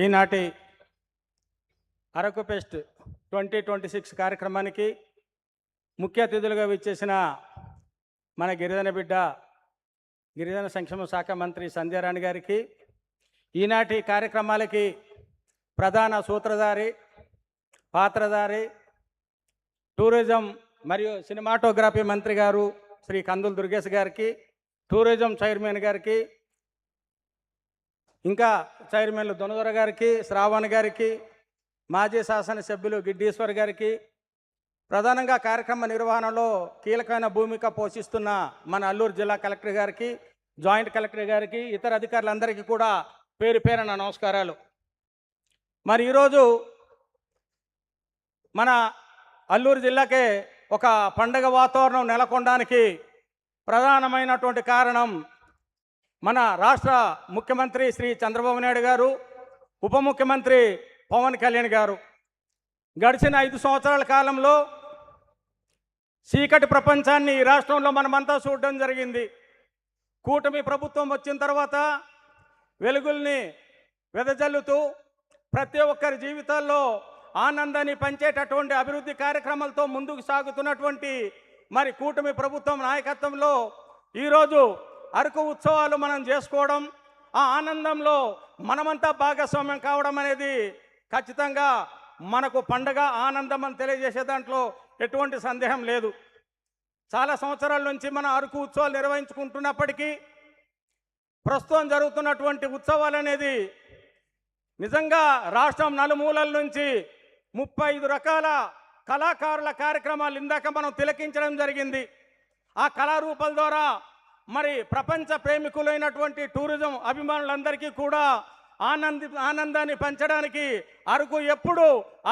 ఈనాటి అరకు ఫెస్ట్ 2026 కార్యక్రమానికి ముఖ్య అతిథులుగా విచ్చేసిన మన గిరిజన బిడ్డ గిరిజన సంక్షేమ శాఖ మంత్రి సంధ్యారాణి గారికి, ఈనాటి కార్యక్రమాలకి ప్రధాన సూత్రధారి, పాత్రధారి, టూరిజం మరియు సినిమాటోగ్రఫీ మంత్రి గారు శ్రీ కందుల దుర్గేష్ గారికి, టూరిజం చైర్మన్ గారికి, ఇంకా చైర్మన్లు దొనదొర గారికి, శ్రావణ్ గారికి, మాజీ శాసనసభ్యులు గిడ్డీశ్వర్ గారికి, ప్రధానంగా కార్యక్రమ నిర్వహణలో కీలకమైన భూమిక పోషిస్తున్న మన అల్లూరు జిల్లా కలెక్టర్ గారికి, జాయింట్ కలెక్టర్ గారికి, ఇతర అధికారులందరికీ కూడా పేరు పేరున నమస్కారాలు. మరి ఈరోజు మన అల్లూరు జిల్లాకే ఒక పండగ వాతావరణం నెలకొనడానికి ప్రధానమైనటువంటి కారణం మన రాష్ట్ర ముఖ్యమంత్రి శ్రీ చంద్రబాబు నాయుడు గారు, ఉప ముఖ్యమంత్రి పవన్ కళ్యాణ్ గారు గడిచిన 5 సంవత్సరాల కాలంలో చీకటి ప్రపంచాన్ని ఈ రాష్ట్రంలో మనమంతా చూడడం జరిగింది. కూటమి ప్రభుత్వం వచ్చిన తర్వాత వెలుగుల్ని వెదజల్లుతూ ప్రతి ఒక్కరి జీవితాల్లో ఆనందాన్ని పంచేటటువంటి అభివృద్ధి కార్యక్రమాలతో ముందుకు సాగుతున్నటువంటి మరి కూటమి ప్రభుత్వం నాయకత్వంలో ఈరోజు అరకు ఉత్సవాలు మనం చేసుకోవడం, ఆ ఆనందంలో మనమంతా భాగస్వామ్యం కావడం అనేది ఖచ్చితంగా మనకు పండగ ఆనందం అని తెలియజేసే దాంట్లో ఎటువంటి సందేహం లేదు. చాలా సంవత్సరాల నుంచి మన అరకు ఉత్సవాలు నిర్వహించుకుంటున్నప్పటికీ ప్రస్తుతం జరుగుతున్నటువంటి ఉత్సవాలు అనేది నిజంగా రాష్ట్రం నలుమూలల నుంచి 35 రకాల కళాకారుల కార్యక్రమాలు ఇందాక మనం తిలకించడం జరిగింది. ఆ కళారూపాల ద్వారా మరి ప్రపంచ ప్రేమికులైనటువంటి టూరిజం అభిమానులందరికీ కూడా ఆనందాన్ని పంచడానికి అరకు ఎప్పుడూ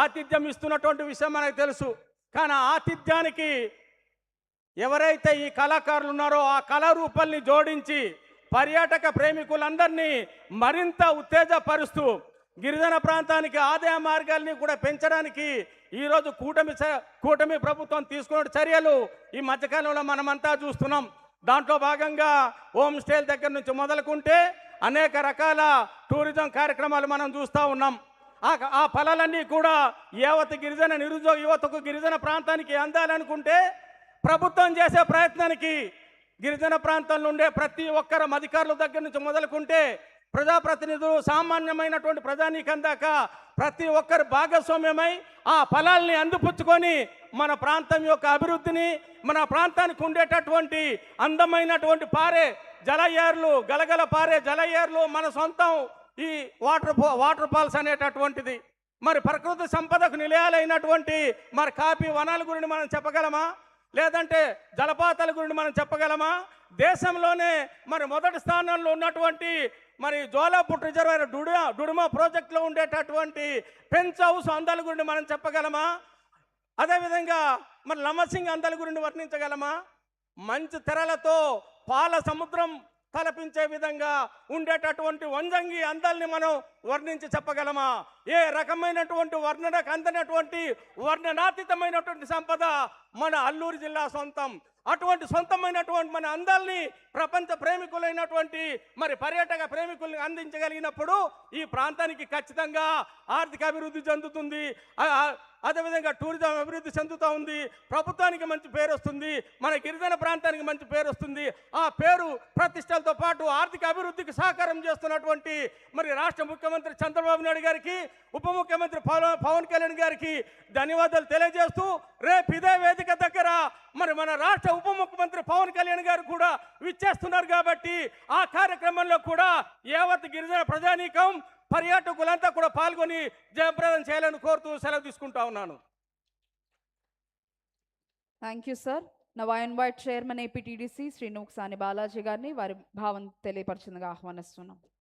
ఆతిథ్యం ఇస్తున్నటువంటి విషయం మనకు తెలుసు. కానీ ఆతిథ్యానికి ఎవరైతే ఈ కళాకారులు ఉన్నారో ఆ కళారూపాల్ని జోడించి పర్యాటక ప్రేమికులందరినీ మరింత ఉత్తేజపరుస్తూ గిరిజన ప్రాంతానికి ఆదాయ మార్గాల్ని కూడా పెంచడానికి ఈరోజు కూటమి ప్రభుత్వం తీసుకున్న చర్యలు ఈ మధ్యకాలంలో మనమంతా చూస్తున్నాం. దాంట్లో భాగంగా హోమ్ స్టేల దగ్గర నుంచి మొదలుకుంటే అనేక రకాల టూరిజం కార్యక్రమాలు మనం చూస్తూ ఉన్నాం. ఆ ఫలాలన్నీ కూడా గిరిజన నిరుద్యోగ యువతకు గిరిజన ప్రాంతానికి అందాలనుకుంటే ప్రభుత్వం చేసే ప్రయత్నానికి గిరిజన ప్రాంతంలో ఉండే ప్రతి ఒక్కరు అధికారుల దగ్గర నుంచి మొదలుకుంటే ప్రజాప్రతినిధులు, సామాన్యమైనటువంటి ప్రజానీకం దాకా ప్రతి ఒక్కరు భాగస్వామ్యమై ఆ ఫలాల్ని అందిపుచ్చుకొని మన ప్రాంతం యొక్క అభివృద్ధిని, మన ప్రాంతానికి ఉండేటటువంటి అందమైనటువంటి పారే జలయేర్లు, గలగల పారే జలయేర్లు మన సొంతం ఈ వాటర్ ఫాల్స్ అనేటటువంటిది. మరి ప్రకృతి సంపదకు నిలయాలైనటువంటి మరి కాఫీ వనాల గురించి మనం చెప్పగలమా? లేదంటే జలపాతాల గురించి మనం చెప్పగలమా? దేశంలోనే మరి మొదటి స్థానంలో ఉన్నటువంటి మరి జోలాపుట్ రిజర్వాయర్ డుడుమా ప్రాజెక్టులో ఉండేటటువంటి పెంచ్ హౌస్ అందాల గురించి మనం చెప్పగలమా? అదేవిధంగా మరి లమసింగ్ అందాల గురించి వర్ణించగలమా? మంచు తెరలతో పాల సముద్రం తలపించే విధంగా ఉండేటటువంటి వంజంగి అందాల్ని మనం వర్ణించి చెప్పగలమా? ఏ రకమైనటువంటి వర్ణనకు అందనటువంటి వర్ణనాతీతమైనటువంటి సంపద మన అల్లూరు జిల్లా సొంతం. అటువంటి సొంతమైనటువంటి మన అందాల్ని ప్రపంచ ప్రేమికులైనటువంటి మరి పర్యాటక ప్రేమికుల్ని అందించగలిగినప్పుడు ఈ ప్రాంతానికి ఖచ్చితంగా ఆర్థిక అభివృద్ధి చెందుతుంది. అదేవిధంగా టూరిజం అభివృద్ధి చెందుతూ ఉంది. ప్రభుత్వానికి మంచి పేరు వస్తుంది, మన గిరిజన ప్రాంతానికి మంచి పేరు వస్తుంది. ఆ పేరు ప్రతిష్టలతో పాటు ఆర్థిక అభివృద్ధికి సహకారం చేస్తున్నటువంటి మరి రాష్ట్ర ముఖ్యమంత్రి చంద్రబాబు నాయుడు గారికి, ఉప ముఖ్యమంత్రి పవన్ కళ్యాణ్ గారికి ధన్యవాదాలు తెలియజేస్తూ, రేపు ఇదే వేదిక దగ్గర మరి మన రాష్ట్ర ఉప ముఖ్యమంత్రి పవన్ కళ్యాణ్ గారు కూడా విచ్చేస్తున్నారు. కాబట్టి ఆ కార్యక్రమంలో కూడా యావత్ గిరిజన ప్రజానీకం, పర్యాటకులంతా కూడా పాల్గొని జయప్రదం చేయాలని కోరుతూ సెలవు తీసుకుంటా ఉన్నాను. Thank you sir. Now I invite chairman APTDC Shri Nuksani Balaji గారిని వారి భావం తెలియపరిచిందిగా ఆహ్వానిస్తున్నాం.